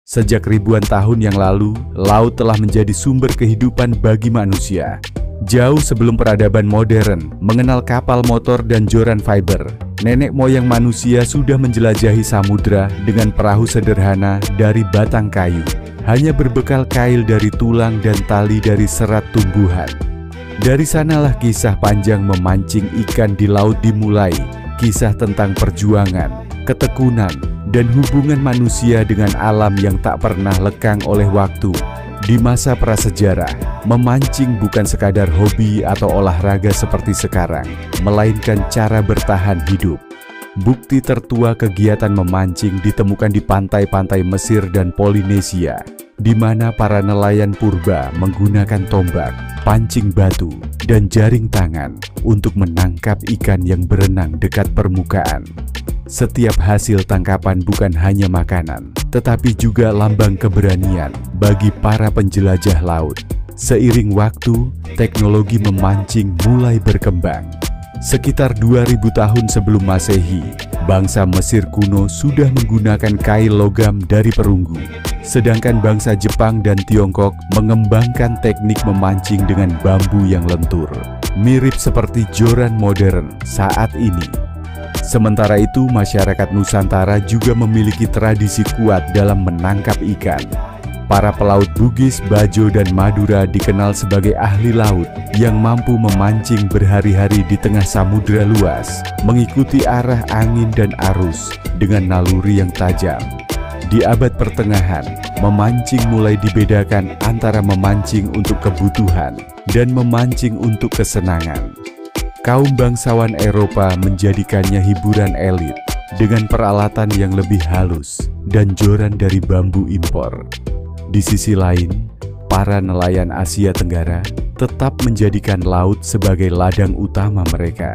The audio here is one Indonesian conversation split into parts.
Sejak ribuan tahun yang lalu, laut telah menjadi sumber kehidupan bagi manusia. Jauh sebelum peradaban modern mengenal kapal motor dan joran fiber, nenek moyang manusia sudah menjelajahi samudra dengan perahu sederhana dari batang kayu, hanya berbekal kail dari tulang dan tali dari serat tumbuhan. Dari sanalah kisah panjang memancing ikan di laut dimulai, kisah tentang perjuangan, ketekunan, dan hubungan manusia dengan alam yang tak pernah lekang oleh waktu. Di masa prasejarah, memancing bukan sekadar hobi atau olahraga seperti sekarang, melainkan cara bertahan hidup. Bukti tertua kegiatan memancing ditemukan di pantai-pantai Mesir dan Polinesia, di mana para nelayan purba menggunakan tombak, pancing batu, dan jaring tangan untuk menangkap ikan yang berenang dekat permukaan. Setiap hasil tangkapan bukan hanya makanan, tetapi juga lambang keberanian bagi para penjelajah laut. Seiring waktu, teknologi memancing mulai berkembang. Sekitar 2000 tahun sebelum Masehi, bangsa Mesir kuno sudah menggunakan kail logam dari perunggu. Sedangkan bangsa Jepang dan Tiongkok mengembangkan teknik memancing dengan bambu yang lentur, mirip seperti joran modern saat ini. Sementara itu, masyarakat Nusantara juga memiliki tradisi kuat dalam menangkap ikan. Para pelaut Bugis, Bajo, dan Madura dikenal sebagai ahli laut yang mampu memancing berhari-hari di tengah samudera luas, mengikuti arah angin dan arus dengan naluri yang tajam. Di abad pertengahan, memancing mulai dibedakan antara memancing untuk kebutuhan dan memancing untuk kesenangan. Kaum bangsawan Eropa menjadikannya hiburan elit dengan peralatan yang lebih halus dan joran dari bambu impor. Di sisi lain, para nelayan Asia Tenggara tetap menjadikan laut sebagai ladang utama mereka.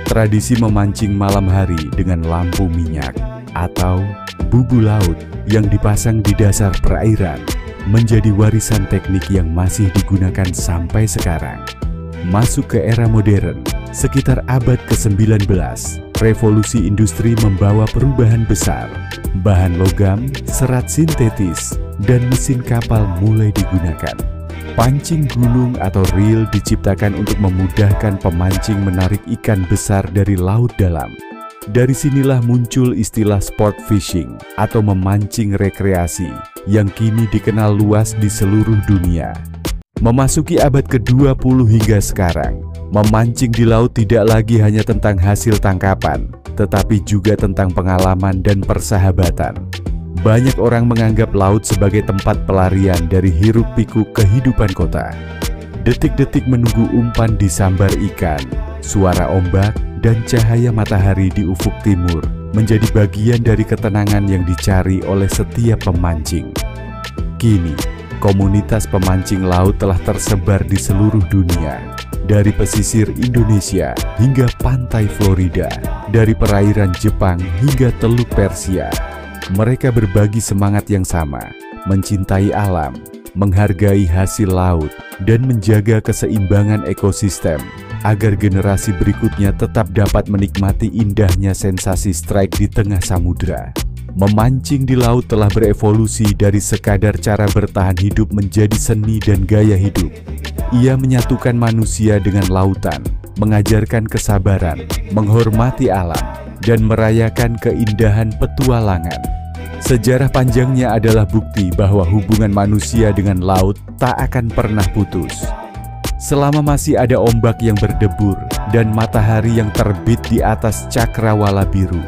Tradisi memancing malam hari dengan lampu minyak atau bubu laut yang dipasang di dasar perairan menjadi warisan teknik yang masih digunakan sampai sekarang. Masuk ke era modern, sekitar abad ke-19, revolusi industri membawa perubahan besar. Bahan logam, serat sintetis, dan mesin kapal mulai digunakan. Pancing gulung atau reel diciptakan untuk memudahkan pemancing menarik ikan besar dari laut dalam. Dari sinilah muncul istilah sport fishing atau memancing rekreasi yang kini dikenal luas di seluruh dunia. Memasuki abad ke-20 hingga sekarang, memancing di laut tidak lagi hanya tentang hasil tangkapan, tetapi juga tentang pengalaman dan persahabatan. Banyak orang menganggap laut sebagai tempat pelarian dari hiruk-pikuk kehidupan kota. Detik-detik menunggu umpan disambar ikan, suara ombak, dan cahaya matahari di ufuk timur menjadi bagian dari ketenangan yang dicari oleh setiap pemancing. Kini, komunitas pemancing laut telah tersebar di seluruh dunia, dari pesisir Indonesia hingga pantai Florida, dari perairan Jepang hingga Teluk Persia. Mereka berbagi semangat yang sama, mencintai alam, menghargai hasil laut, dan menjaga keseimbangan ekosistem agar generasi berikutnya tetap dapat menikmati indahnya sensasi strike di tengah samudra. Memancing di laut telah berevolusi dari sekadar cara bertahan hidup menjadi seni dan gaya hidup. Ia menyatukan manusia dengan lautan, mengajarkan kesabaran, menghormati alam, dan merayakan keindahan petualangan. Sejarah panjangnya adalah bukti bahwa hubungan manusia dengan laut tak akan pernah putus. Selama masih ada ombak yang berdebur dan matahari yang terbit di atas cakrawala biru,